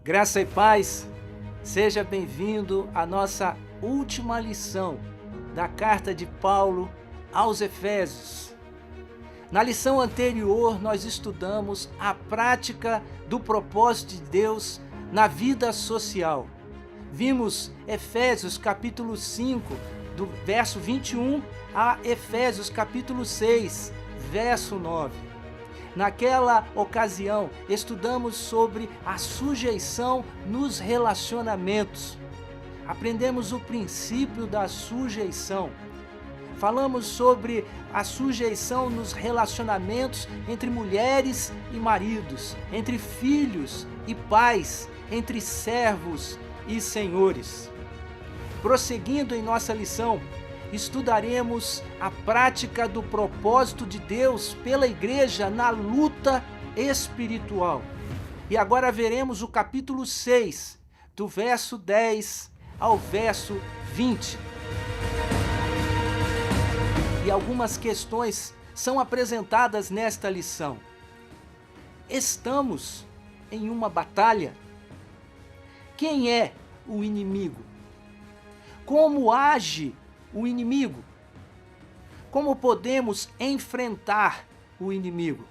Graça e paz, seja bem-vindo à nossa última lição da carta de Paulo aos Efésios. Na lição anterior, nós estudamos a prática do propósito de Deus na vida social. Vimos Efésios capítulo 5, do verso 21 a Efésios capítulo 6, verso 9. Naquela ocasião, estudamos sobre a sujeição nos relacionamentos. Aprendemos o princípio da sujeição. Falamos sobre a sujeição nos relacionamentos entre mulheres e maridos, entre filhos e pais, entre servos e senhores. Prosseguindo em nossa lição, estudaremos a prática do propósito de Deus pela igreja na luta espiritual. E agora veremos o capítulo 6, do verso 10 ao verso 20. E algumas questões são apresentadas nesta lição. Estamos em uma batalha? Quem é o inimigo? Como age o inimigo? Como podemos enfrentar o inimigo?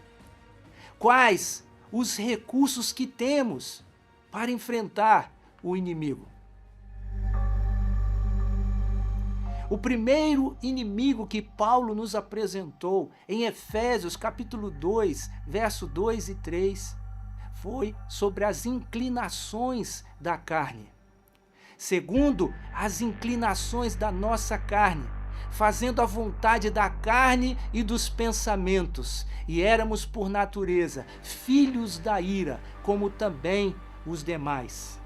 Quais os recursos que temos para enfrentar o inimigo? O primeiro inimigo que Paulo nos apresentou em Efésios capítulo 2, verso 2 e 3, foi sobre as inclinações da carne. Segundo as inclinações da nossa carne, fazendo a vontade da carne e dos pensamentos, e éramos por natureza filhos da ira, como também os demais.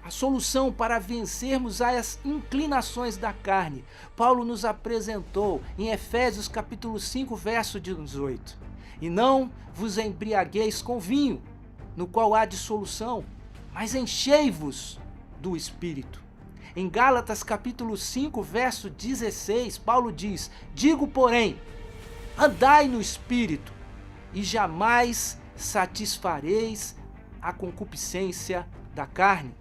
A solução para vencermos as inclinações da carne, Paulo nos apresentou em Efésios capítulo 5, verso 18. E não vos embriagueis com vinho, no qual há dissolução, mas enchei-vos do Espírito. Em Gálatas capítulo 5, verso 16, Paulo diz: digo, porém, andai no Espírito, e jamais satisfareis a concupiscência da carne.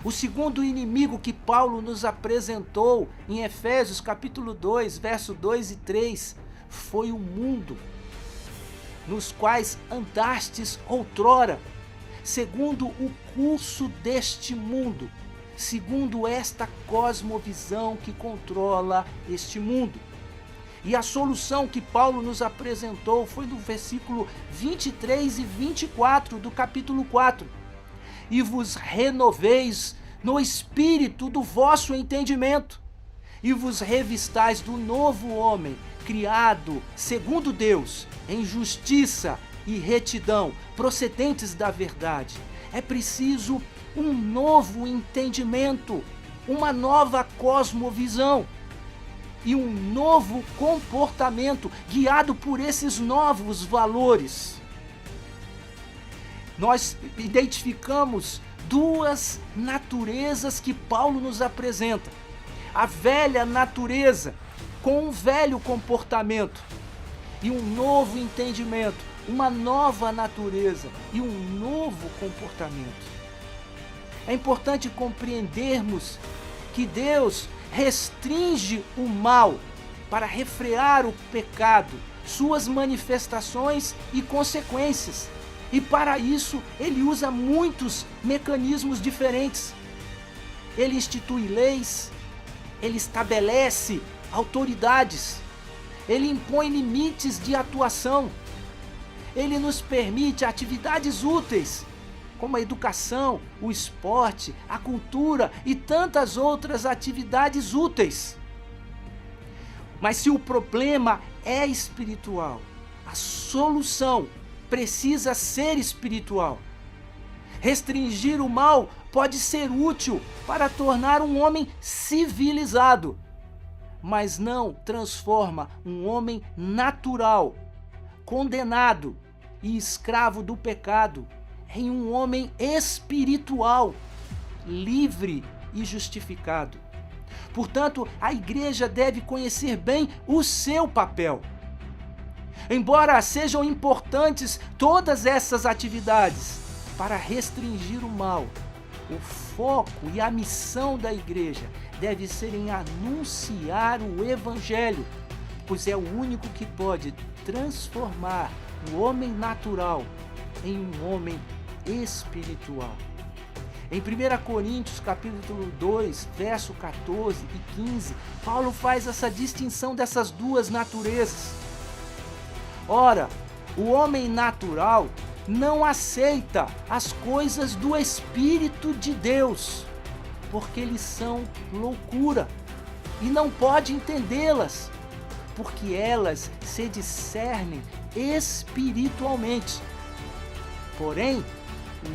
O segundo inimigo que Paulo nos apresentou em Efésios capítulo 2, verso 2 e 3, foi o mundo, nos quais andastes outrora, segundo o curso deste mundo, segundo esta cosmovisão que controla este mundo. E a solução que Paulo nos apresentou foi no versículo 23 e 24 do capítulo 4. E vos renoveis no espírito do vosso entendimento, e vos revistais do novo homem, criado segundo Deus, em justiça e retidão, procedentes da verdade. É preciso um novo entendimento, uma nova cosmovisão e um novo comportamento guiado por esses novos valores. Nós identificamos duas naturezas que Paulo nos apresenta. A velha natureza com um velho comportamento e um novo entendimento, uma nova natureza e um novo comportamento. É importante compreendermos que Deus restringe o mal para refrear o pecado, suas manifestações e consequências. E para isso ele usa muitos mecanismos diferentes. Ele institui leis, ele estabelece autoridades, ele impõe limites de atuação. Ele nos permite atividades úteis, como a educação, o esporte, a cultura e tantas outras atividades úteis. Mas se o problema é espiritual, a solução precisa ser espiritual. Restringir o mal pode ser útil para tornar um homem civilizado, mas não transforma um homem natural, condenado e escravo do pecado, em um homem espiritual, livre e justificado. Portanto, a igreja deve conhecer bem o seu papel. Embora sejam importantes todas essas atividades, para restringir o mal, o foco e a missão da igreja deve ser em anunciar o Evangelho, pois é o único que pode transformar o homem natural em um homem espiritual. Em 1 Coríntios capítulo 2, verso 14 e 15, Paulo faz essa distinção dessas duas naturezas. Ora, o homem natural não aceita as coisas do Espírito de Deus, porque eles são loucura, e não pode entendê-las, porque elas se discernem espiritualmente. Porém,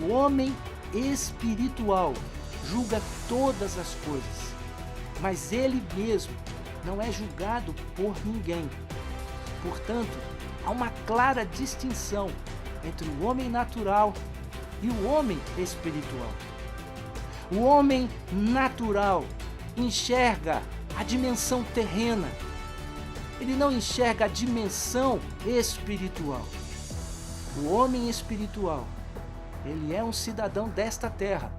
o homem espiritual julga todas as coisas, mas ele mesmo não é julgado por ninguém. Portanto, há uma clara distinção entre o homem natural e o homem espiritual. O homem natural enxerga a dimensão terrena, ele não enxerga a dimensão espiritual. O homem espiritual, ele é um cidadão desta terra,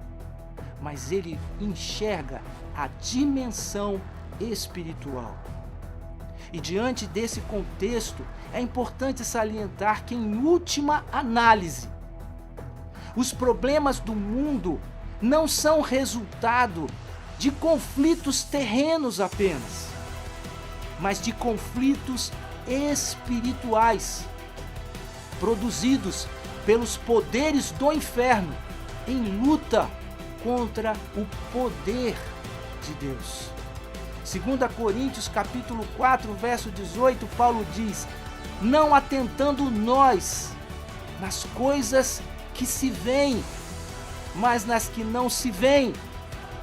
mas ele enxerga a dimensão espiritual. E diante desse contexto, é importante salientar que, em última análise, os problemas do mundo não são resultado de conflitos terrenos apenas, mas de conflitos espirituais, produzidos pelos poderes do inferno em luta contra o poder de Deus. 2 Coríntios capítulo 4, verso 18, Paulo diz: não atentando nós nas coisas que se veem, mas nas que não se veem,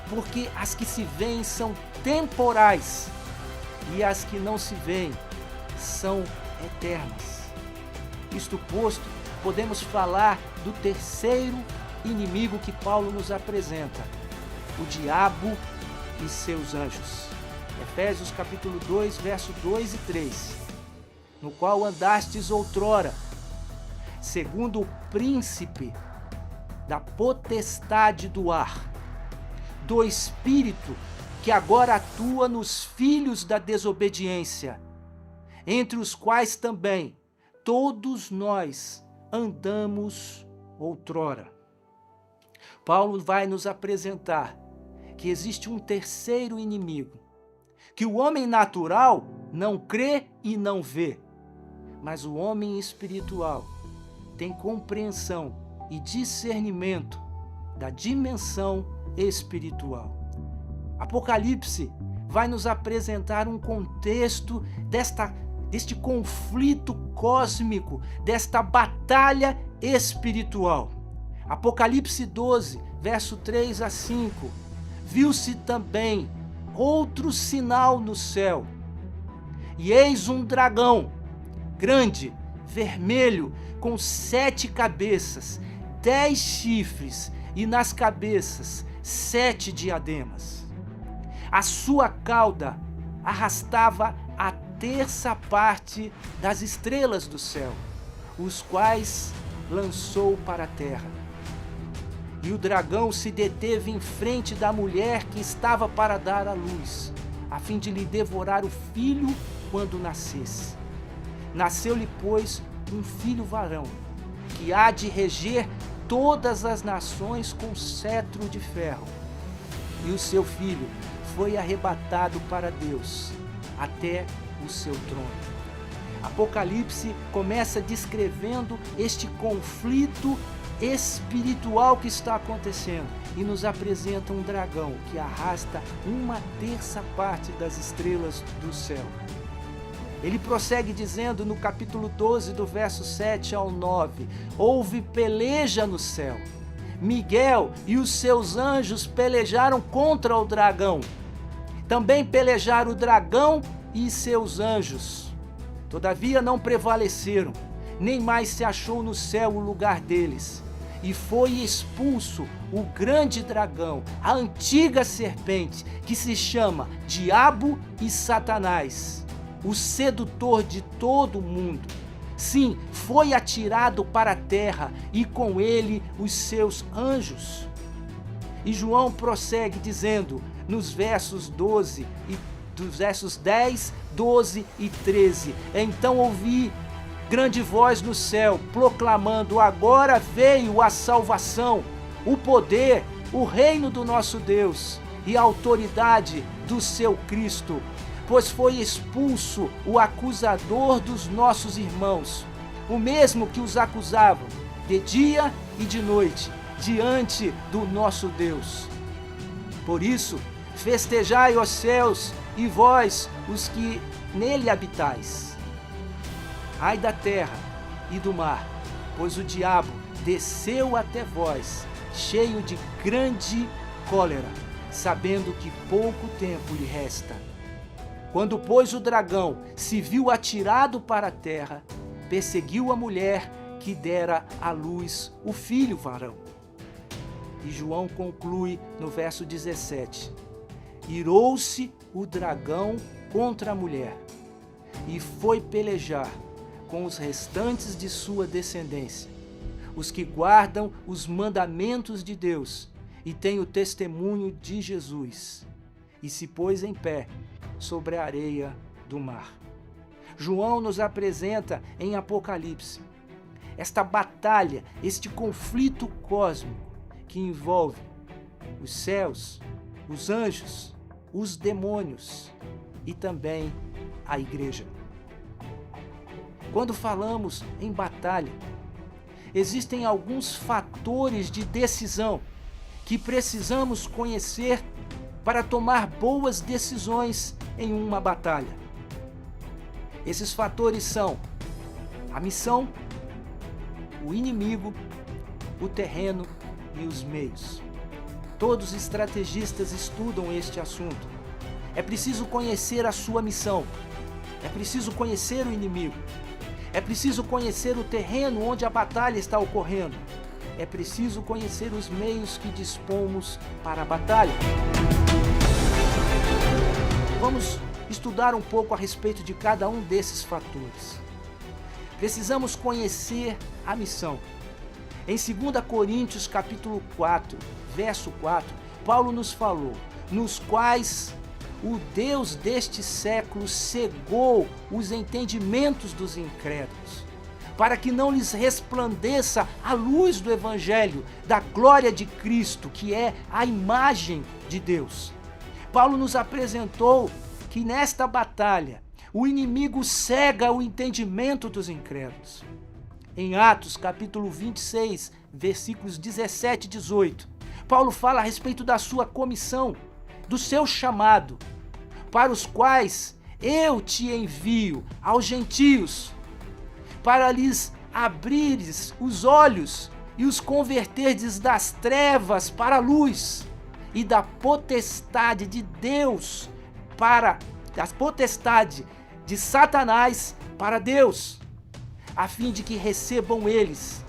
porque as que se veem são temporais e as que não se veem são eternas. Isto posto, podemos falar do terceiro inimigo que Paulo nos apresenta, o diabo e seus anjos. Efésios capítulo 2, verso 2 e 3, no qual andastes outrora, segundo o príncipe da potestade do ar, do espírito que agora atua nos filhos da desobediência, entre os quais também todos nós andamos outrora. Paulo vai nos apresentar que existe um terceiro inimigo, que o homem natural não crê e não vê, mas o homem espiritual tem compreensão e discernimento da dimensão espiritual. Apocalipse vai nos apresentar um contexto deste conflito cósmico, desta batalha espiritual. Apocalipse 12, verso 3 a 5, viu-se também outro sinal no céu, e eis um dragão, grande, vermelho, com 7 cabeças, 10 chifres, e nas cabeças 7 diademas. A sua cauda arrastava a terça parte das estrelas do céu, os quais lançou para a terra. E o dragão se deteve em frente da mulher que estava para dar à luz, a fim de lhe devorar o filho quando nascesse. Nasceu-lhe, pois, um filho varão, que há de reger todas as nações com cetro de ferro. E o seu filho foi arrebatado para Deus, até o seu trono. Apocalipse começa descrevendo este conflito espiritual que está acontecendo e nos apresenta um dragão que arrasta uma terça parte das estrelas do céu. Ele prossegue dizendo no capítulo 12, do verso 7 ao 9, houve peleja no céu. Miguel e os seus anjos pelejaram contra o dragão. Também pelejaram o dragão e seus anjos. Todavia não prevaleceram, nem mais se achou no céu o lugar deles. E foi expulso o grande dragão, a antiga serpente, que se chama Diabo e Satanás, o sedutor de todo o mundo. Sim, foi atirado para a terra e com ele os seus anjos. E João prossegue dizendo nos versos 10, 12 e 13: então ouvi grande voz no céu, proclamando: agora veio a salvação, o poder, o reino do nosso Deus e a autoridade do seu Cristo, pois foi expulso o acusador dos nossos irmãos, o mesmo que os acusava de dia e de noite diante do nosso Deus. Por isso, festejai, ó céus, e vós, os que nele habitais. Ai da terra e do mar, pois o diabo desceu até vós, cheio de grande cólera, sabendo que pouco tempo lhe resta. Quando, pois, o dragão se viu atirado para a terra, perseguiu a mulher que dera à luz o filho varão. E João conclui no verso 17: irou-se o dragão contra a mulher e foi pelejar com os restantes de sua descendência, os que guardam os mandamentos de Deus e têm o testemunho de Jesus, e se pôs em pé sobre a areia do mar. João nos apresenta em Apocalipse esta batalha, este conflito cósmico que envolve os céus, os anjos, os demônios e também a igreja. Quando falamos em batalha, existem alguns fatores de decisão que precisamos conhecer para tomar boas decisões em uma batalha. Esses fatores são a missão, o inimigo, o terreno e os meios. Todos os estrategistas estudam este assunto. É preciso conhecer a sua missão. É preciso conhecer o inimigo. É preciso conhecer o terreno onde a batalha está ocorrendo. É preciso conhecer os meios que dispomos para a batalha. Vamos estudar um pouco a respeito de cada um desses fatores. Precisamos conhecer a missão. Em 2 Coríntios capítulo 4, verso 4, Paulo nos falou: nos quais o Deus deste século cegou os entendimentos dos incrédulos, para que não lhes resplandeça a luz do Evangelho, da glória de Cristo, que é a imagem de Deus. Paulo nos apresentou que nesta batalha o inimigo cega o entendimento dos incrédulos. Em Atos capítulo 26, versículos 17 e 18, Paulo fala a respeito da sua comissão, do seu chamado, para os quais eu te envio aos gentios, para lhes abrires os olhos e os converterdes das trevas para a luz e da potestade de Deus para a potestade de Satanás para Deus, a fim de que recebam eles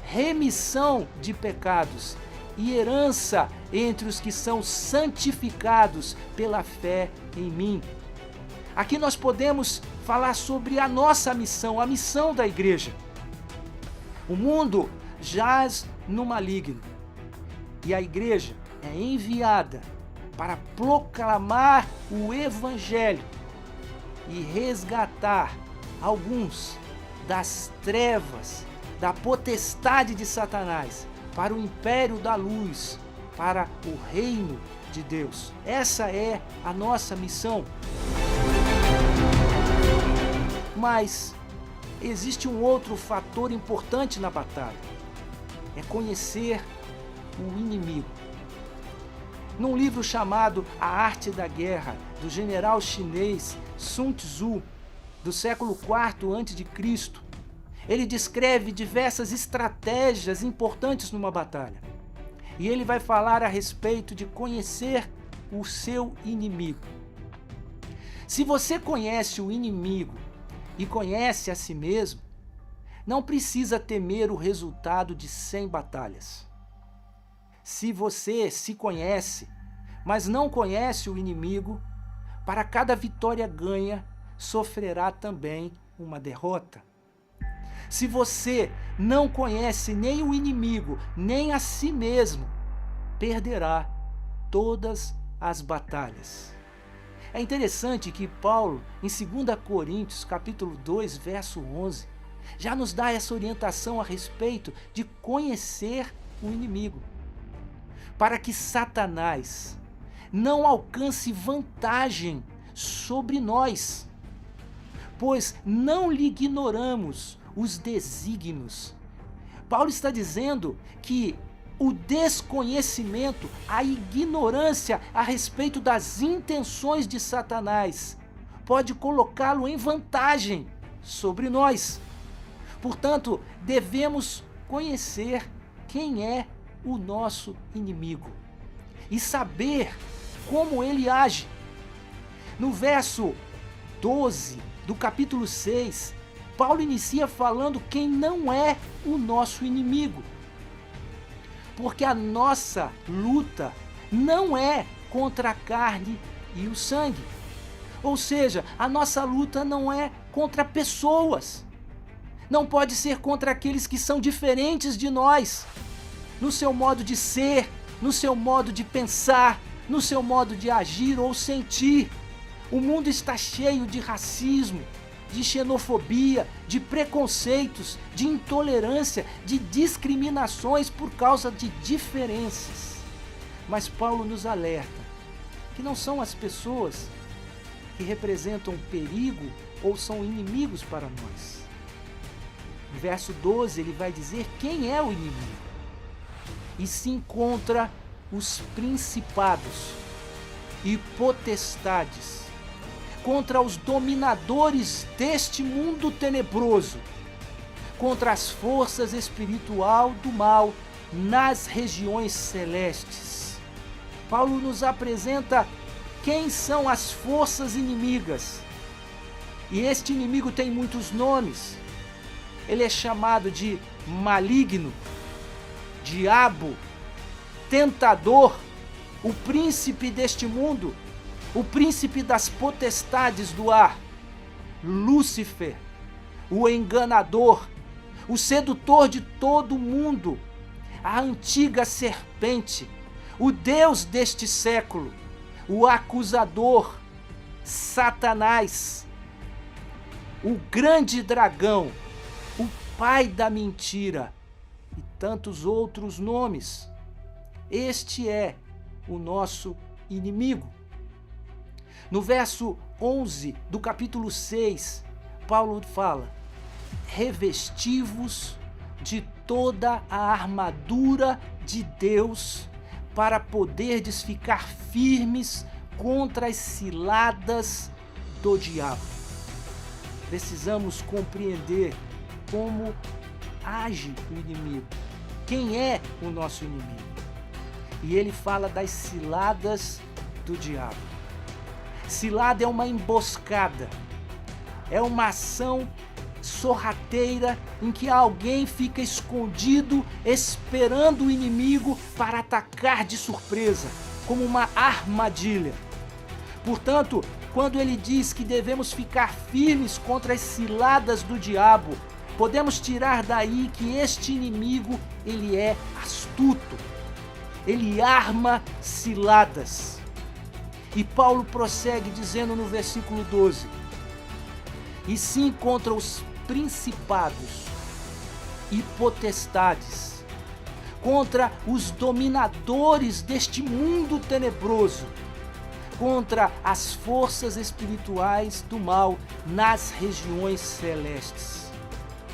remissão de pecados e herança entre os que são santificados pela fé em mim. Aqui nós podemos falar sobre a nossa missão, a missão da igreja. O mundo jaz no maligno e a igreja é enviada para proclamar o Evangelho e resgatar alguns das trevas, da potestade de Satanás, para o império da luz, para o reino de Deus. Essa é a nossa missão. Mas existe um outro fator importante na batalha: é conhecer o inimigo. Num livro chamado A Arte da Guerra, do general chinês Sun Tzu, do século IV a.C., ele descreve diversas estratégias importantes numa batalha. E ele vai falar a respeito de conhecer o seu inimigo. Se você conhece o inimigo e conhece a si mesmo, não precisa temer o resultado de 100 batalhas. Se você se conhece, mas não conhece o inimigo, para cada vitória ganha, sofrerá também uma derrota. Se você não conhece nem o inimigo, nem a si mesmo, perderá todas as batalhas. É interessante que Paulo, em 2 Coríntios, capítulo 2, verso 11, já nos dá essa orientação a respeito de conhecer o inimigo, para que Satanás não alcance vantagem sobre nós, pois não lhe ignoramos os desígnios. Paulo está dizendo que o desconhecimento, a ignorância a respeito das intenções de Satanás pode colocá-lo em vantagem sobre nós. Portanto, devemos conhecer quem é o nosso inimigo e saber como ele age. No verso 12 do capítulo 6, Paulo inicia falando quem não é o nosso inimigo. Porque a nossa luta não é contra a carne e o sangue. Ou seja, a nossa luta não é contra pessoas. Não pode ser contra aqueles que são diferentes de nós, no seu modo de ser, no seu modo de pensar, no seu modo de agir ou sentir. O mundo está cheio de racismo, de xenofobia, de preconceitos, de intolerância, de discriminações por causa de diferenças. Mas Paulo nos alerta que não são as pessoas que representam perigo ou são inimigos para nós. No verso 12 ele vai dizer quem é o inimigo. E se encontra os principados e potestades, contra os dominadores deste mundo tenebroso, contra as forças espirituais do mal nas regiões celestes. Paulo nos apresenta quem são as forças inimigas. E este inimigo tem muitos nomes. Ele é chamado de maligno, diabo, tentador, o príncipe deste mundo, o príncipe das potestades do ar, Lúcifer, o enganador, o sedutor de todo mundo, a antiga serpente, o Deus deste século, o acusador, Satanás, o grande dragão, o pai da mentira e tantos outros nomes. Este é o nosso inimigo. No verso 11 do capítulo 6, Paulo fala: revesti-vos de toda a armadura de Deus para poderdes ficar firmes contra as ciladas do diabo. Precisamos compreender como age o inimigo, quem é o nosso inimigo. E ele fala das ciladas do diabo. Cilada é uma emboscada, é uma ação sorrateira em que alguém fica escondido esperando o inimigo para atacar de surpresa, como uma armadilha. Portanto, quando ele diz que devemos ficar firmes contra as ciladas do diabo, podemos tirar daí que este inimigo, ele é astuto, ele arma ciladas. E Paulo prossegue dizendo no versículo 12: e sim contra os principados e potestades, contra os dominadores deste mundo tenebroso, contra as forças espirituais do mal nas regiões celestes.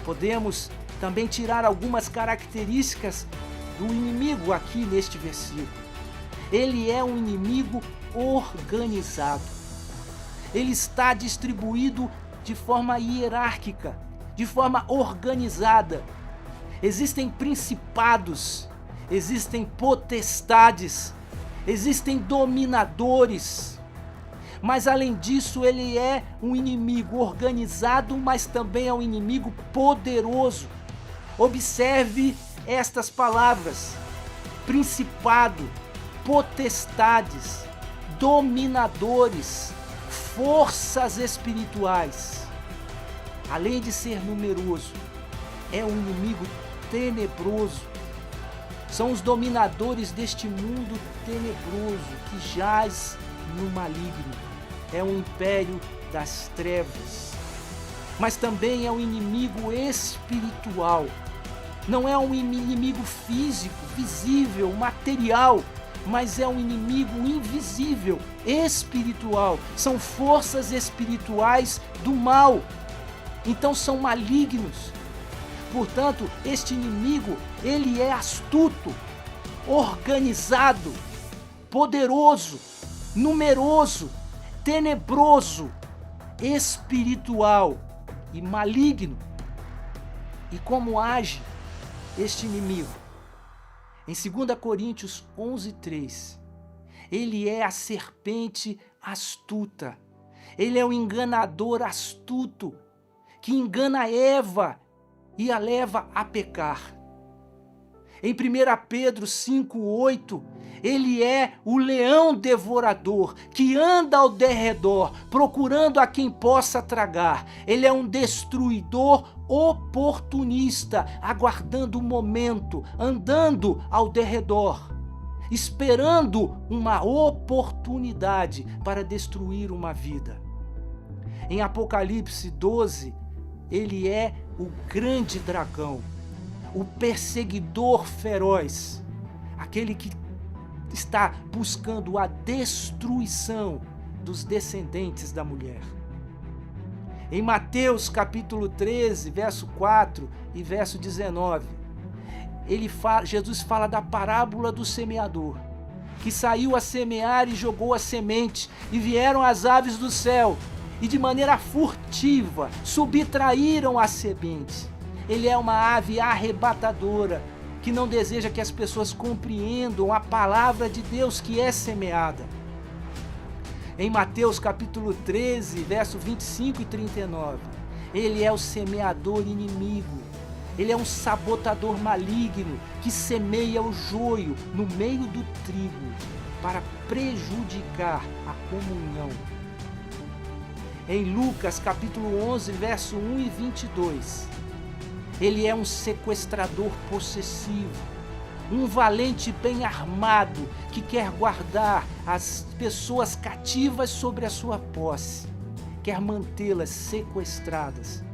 Podemos também tirar algumas características do inimigo aqui neste versículo. Ele é um inimigo organizado. Ele está distribuído de forma hierárquica, de forma organizada. Existem principados, existem potestades, existem dominadores. Mas além disso, ele é um inimigo organizado, mas também é um inimigo poderoso. Observe estas palavras: principado, potestades, dominadores, forças espirituais. Além de ser numeroso, é um inimigo tenebroso. São os dominadores deste mundo tenebroso que jaz no maligno. É um império das trevas. Mas também é um inimigo espiritual. Não é um inimigo físico, visível, material, mas é um inimigo invisível, espiritual. São forças espirituais do mal. Então são malignos. Portanto, este inimigo, ele é astuto, organizado, poderoso, numeroso, tenebroso, espiritual e maligno. E como age este inimigo? Em 2 Coríntios 11:3, ele é a serpente astuta. Ele é o enganador astuto que engana Eva e a leva a pecar. Em 1 Pedro 5:8, ele é o leão devorador que anda ao derredor, procurando a quem possa tragar. Ele é um destruidor oportunista, aguardando o momento, andando ao derredor, esperando uma oportunidade para destruir uma vida. Em Apocalipse 12, ele é o grande dragão, o perseguidor feroz, aquele que está buscando a destruição dos descendentes da mulher. Em Mateus capítulo 13, verso 4 e verso 19, Jesus fala da parábola do semeador, que saiu a semear e jogou a semente, e vieram as aves do céu, e de maneira furtiva subtraíram a semente. Ele é uma ave arrebatadora, que não deseja que as pessoas compreendam a palavra de Deus que é semeada. Em Mateus capítulo 13, verso 25 e 39, ele é o semeador inimigo. Ele é um sabotador maligno que semeia o joio no meio do trigo para prejudicar a comunhão. Em Lucas capítulo 11, verso 1 e 22, ele é um sequestrador possessivo, um valente bem armado que quer guardar as pessoas cativas sobre a sua posse, quer mantê-las sequestradas.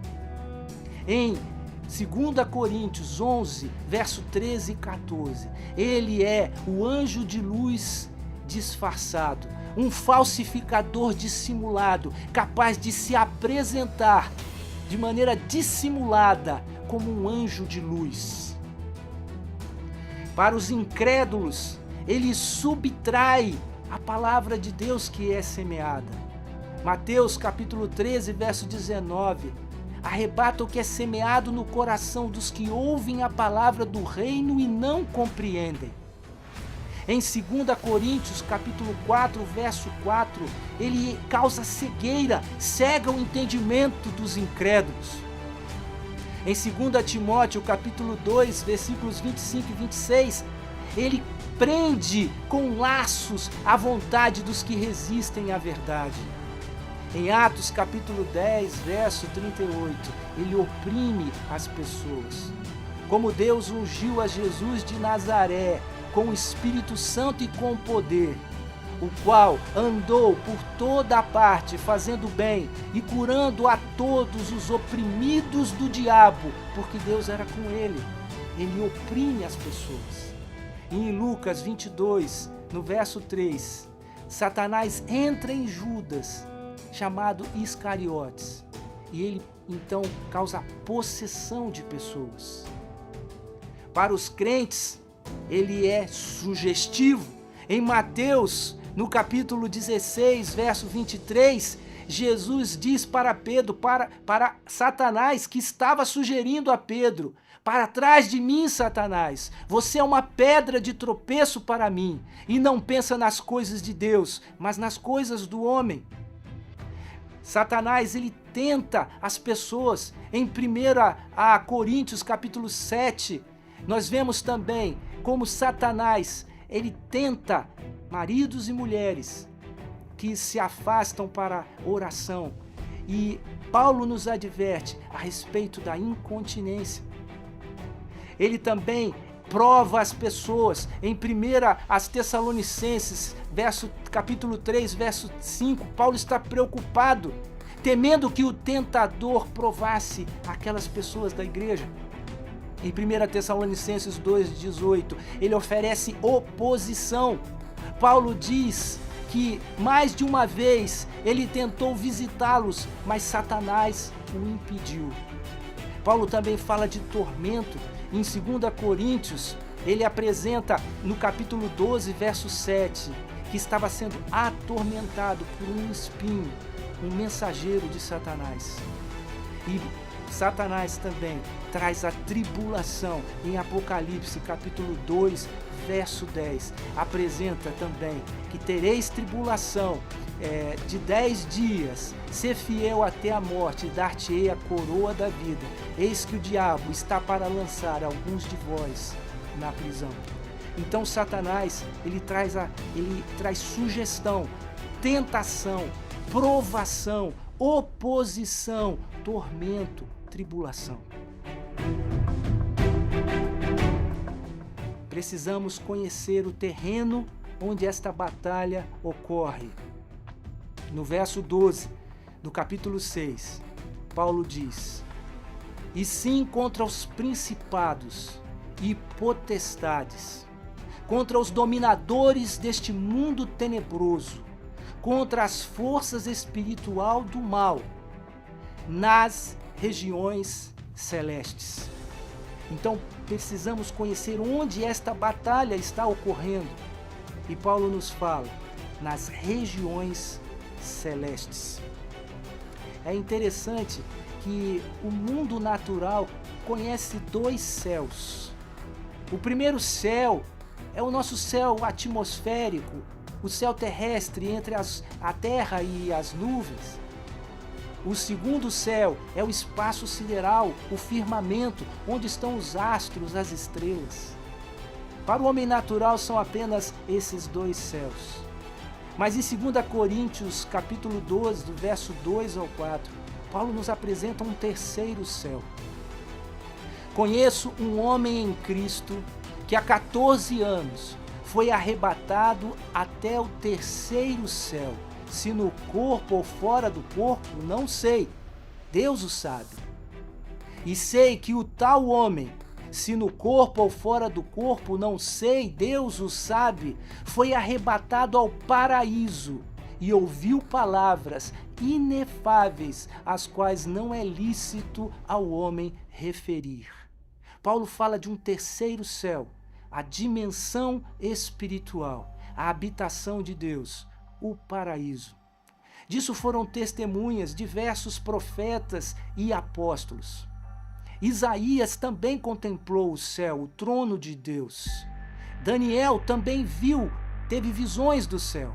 Em 2 Coríntios 11, verso 13 e 14, ele é o anjo de luz disfarçado, um falsificador dissimulado, capaz de se apresentar de maneira dissimulada como um anjo de luz. Para os incrédulos, ele subtrai a palavra de Deus que é semeada. Mateus capítulo 13, verso 19, arrebata o que é semeado no coração dos que ouvem a palavra do reino e não compreendem. Em 2 Coríntios capítulo 4, verso 4, ele causa cegueira, cega o entendimento dos incrédulos. Em 2 Timóteo capítulo 2, versículos 25 e 26, ele prende com laços a vontade dos que resistem à verdade. Em Atos capítulo 10, verso 38, ele oprime as pessoas. Como Deus ungiu a Jesus de Nazaré com o Espírito Santo e com poder, o qual andou por toda a parte fazendo bem e curando a todos os oprimidos do diabo, porque Deus era com ele. Ele oprime as pessoas. E em Lucas 22, no verso 3, Satanás entra em Judas, chamado Iscariotes, e ele então causa possessão de pessoas. Para os crentes, ele é sugestivo. Em Mateus, no capítulo 16, verso 23, Jesus diz para Pedro, para Satanás, que estava sugerindo a Pedro: para trás de mim, Satanás, você é uma pedra de tropeço para mim, e não pensa nas coisas de Deus, mas nas coisas do homem. Satanás, ele tenta as pessoas. Em 1 Coríntios capítulo 7, nós vemos também como Satanás, ele tenta maridos e mulheres que se afastam para oração. E Paulo nos adverte a respeito da incontinência. ele também prova as pessoas. Em 1 aos Tessalonicenses, capítulo 3, verso 5, Paulo está preocupado, temendo que o tentador provasse aquelas pessoas da igreja. Em 1 Tessalonicenses 2,18, ele oferece oposição. Paulo diz que mais de uma vez ele tentou visitá-los, mas Satanás o impediu. Paulo também fala de tormento. Em 2 Coríntios, ele apresenta no capítulo 12, verso 7, que estava sendo atormentado por um espinho, um mensageiro de Satanás. E Satanás também traz a tribulação. Em Apocalipse, capítulo 2, verso 10, apresenta também que tereis tribulação de 10 dias, ser fiel até a morte, e dar-te-ei a coroa da vida. Eis que o diabo está para lançar alguns de vós na prisão. Então Satanás, ele traz sugestão, tentação, provação, oposição, tormento, tribulação. Precisamos conhecer o terreno onde esta batalha ocorre. No verso 12 do capítulo 6, Paulo diz: e sim contra os principados e potestades, contra os dominadores deste mundo tenebroso, contra as forças espiritual do mal, nas regiões celestes. Então precisamos conhecer onde esta batalha está ocorrendo. E Paulo nos fala, nas regiões celestes. É interessante que o mundo natural conhece 2 céus. O primeiro céu é o nosso céu atmosférico, o céu terrestre entre a terra e as nuvens. O segundo céu é o espaço sideral, o firmamento, onde estão os astros, as estrelas. Para o homem natural são apenas esses 2 céus. Mas em 2 Coríntios, capítulo 12, do verso 2 ao 4, Paulo nos apresenta um terceiro céu. Conheço um homem em Cristo que há 14 anos foi arrebatado até o terceiro céu. Se no corpo ou fora do corpo, não sei. Deus o sabe. E sei que o tal homem, se no corpo ou fora do corpo, não sei, Deus o sabe, foi arrebatado ao paraíso e ouviu palavras inefáveis, as quais não é lícito ao homem referir. Paulo fala de um terceiro céu, a dimensão espiritual, a habitação de Deus, o paraíso. Disso foram testemunhas diversos profetas e apóstolos. Isaías também contemplou o céu, o trono de Deus. Daniel também teve visões do céu.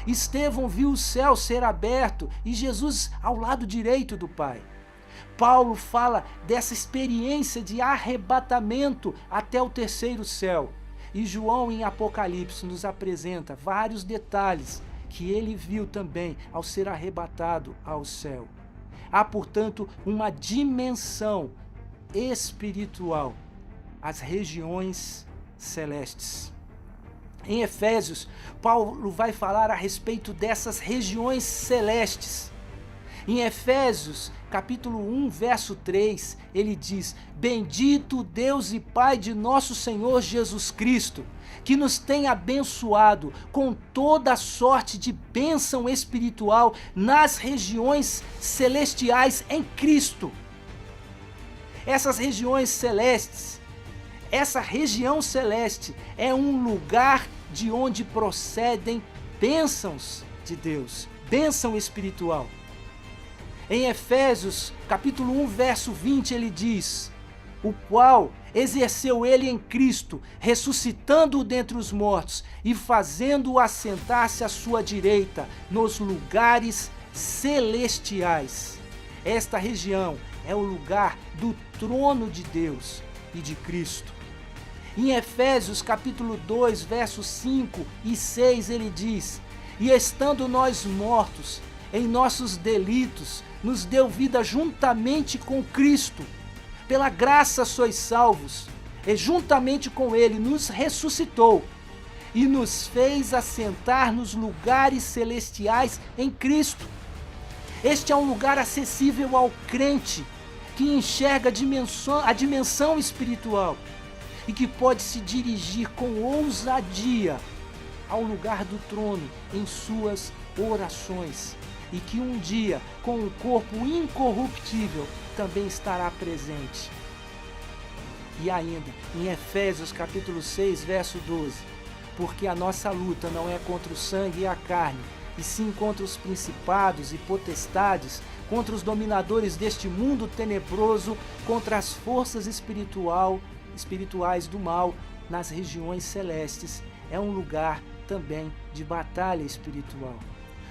Estevão viu o céu ser aberto e Jesus ao lado direito do Pai. Paulo fala dessa experiência de arrebatamento até o terceiro céu. E João, em Apocalipse, nos apresenta vários detalhes que ele viu também ao ser arrebatado ao céu. Há, portanto, uma dimensão espiritual, as regiões celestes. Em Efésios, Paulo vai falar a respeito dessas regiões celestes. Em Efésios, capítulo 1, verso 3, ele diz: bendito Deus e Pai de nosso Senhor Jesus Cristo, que nos tem abençoado com toda a sorte de bênção espiritual nas regiões celestiais em Cristo. Essas regiões celestes, essa região celeste é um lugar de onde procedem bênçãos de Deus, bênção espiritual. Em Efésios, capítulo 1, verso 20, ele diz: o qual exerceu ele em Cristo, ressuscitando-o dentre os mortos e fazendo-o assentar-se à sua direita nos lugares celestiais. Esta região é o lugar do trono de Deus e de Cristo. Em Efésios capítulo 2, versos 5 e 6, ele diz: e estando nós mortos em nossos delitos, nos deu vida juntamente com Cristo. Pela graça sois salvos, e juntamente com ele nos ressuscitou e nos fez assentar nos lugares celestiais em Cristo. Este é um lugar acessível ao crente, que enxerga a dimensão espiritual e que pode se dirigir com ousadia ao lugar do trono em suas orações, e que um dia, com um corpo incorruptível, também estará presente. E ainda, em Efésios capítulo 6, verso 12, porque a nossa luta não é contra o sangue e a carne, e sim contra os principados e potestades, contra os dominadores deste mundo tenebroso, contra as forças espirituais do mal nas regiões celestes. É um lugar também de batalha espiritual.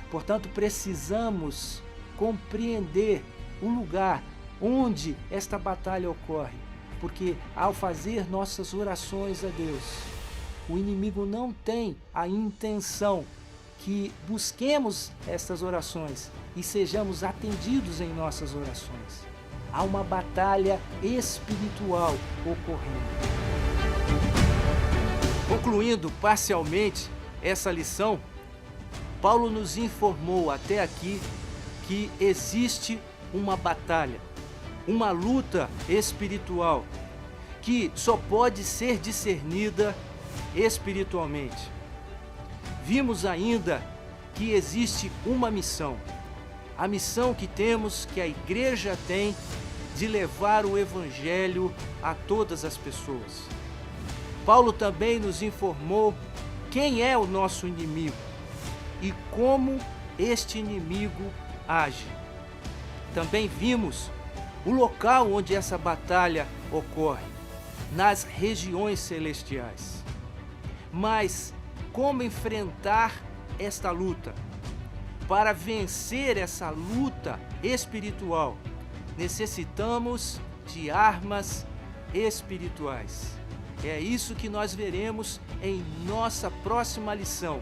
Portanto, precisamos compreender o lugar onde esta batalha ocorre, porque ao fazer nossas orações a Deus, o inimigo não tem a intenção que busquemos estas orações e sejamos atendidos em nossas orações. Há uma batalha espiritual ocorrendo. Concluindo parcialmente essa lição, Paulo nos informou até aqui que existe uma batalha, uma luta espiritual que só pode ser discernida espiritualmente. Vimos ainda que existe uma missão, a missão que temos, que a igreja tem, de levar o evangelho a todas as pessoas. Paulo também nos informou quem é o nosso inimigo e como este inimigo age. Também vimos o local onde essa batalha ocorre, nas regiões celestiais. Mas como enfrentar esta luta? Para vencer essa luta espiritual, necessitamos de armas espirituais. É isso que nós veremos em nossa próxima lição.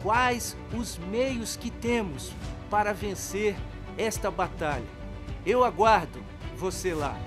Quais os meios que temos para vencer esta batalha? Eu aguardo você lá.